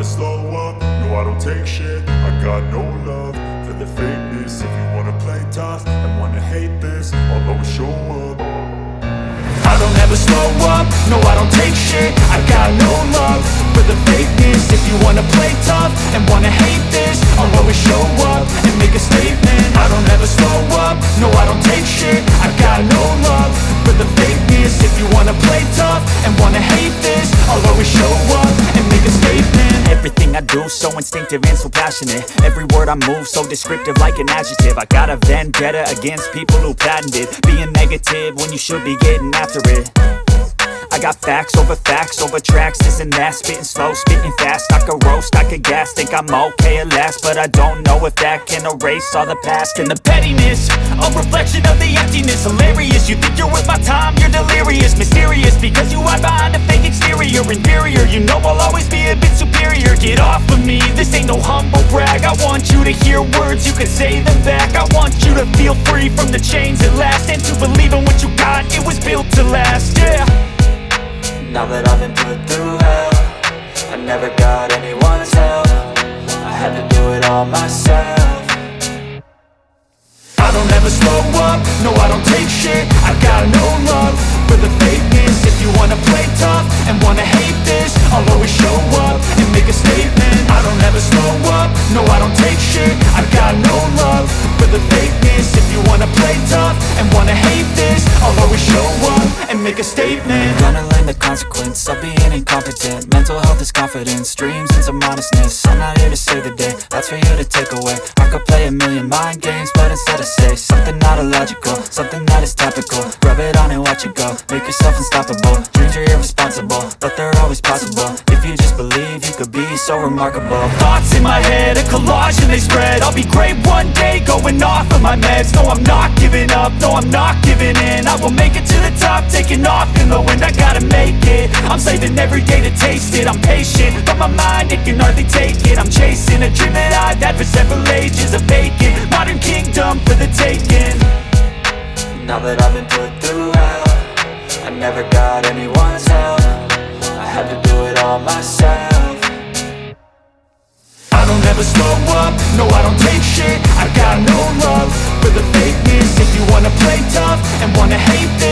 slow up, no I don't take shit. I got no love for the fakeness. If you wanna play tough and wanna hate this, I'll always show up. I don't ever slow up, no I don't take shit. I got no love for the fakeness. If you wanna play tough and wanna hate this, I'll always show up and make a statement. I don't ever slow up, no I don't take shit. I got no love for the fakeness. If you wanna play tough and wanna hate this, I'll always show up and make a statement. Everything I do so instinctive and so passionate. Every word I move so descriptive like an adjective. I got a vendetta against people who patented being negative when you should be getting after it. I got facts over tracks, this and that. Spitting slow, spitting fast, I could roast, I could gas. Think I'm okay at last, but I don't know if that can erase all the past. And the pettiness, a reflection of the emptiness. Hilarious, you think you're worth my time, you're delirious. Mysterious, because you hide behind a fake exterior. Inferior, you know I'll always be a bit superior. Get off of me, this ain't no humble brag. I want you to hear words, you can say them back. I want you to feel free from the chains at last, and to believe in what you got, it was built to last, yeah. Now that I've been put through hell, I never got anyone's help. I had to do it all myself. I don't ever slow up, no I don't take shit. I got no love for the fakeness. If you wanna play tough and wanna hate this, I'll always show up and make a statement. I don't ever slow up, no I don't take shit. I got no love for the fakeness. If you wanna play tough and wanna hate this, I'll always show up and make a statement. Gonna learn the consequence of being incompetent. Mental health is confidence, dreams and some honestness. I'm not here to save the day, that's for you to take away. I could play a million mind games, but instead I say something not illogical, something that is topical. Rub it on and watch it go, make yourself unstoppable. Dreams are irresponsible, but they're always possible. If you just believe, you could be so remarkable. Thoughts in my head, a collage and they spread. I'll be great one day, going off of my meds. No, I'm not giving up, no, I'm not giving in. I will make it to the top, taking off in the wind. I gotta make it, I'm saving every day to taste it. I'm patient, but my mind, it can hardly take it. I'm chasing a dream that I've had for several ages. A vacant, modern kingdom for the taking. Now that I've been put through hell, I never got anyone's help. I had to do it all myself. I don't ever slow up, no I don't take shit. I got no love for the fakeness. If you wanna play tough and wanna hate this,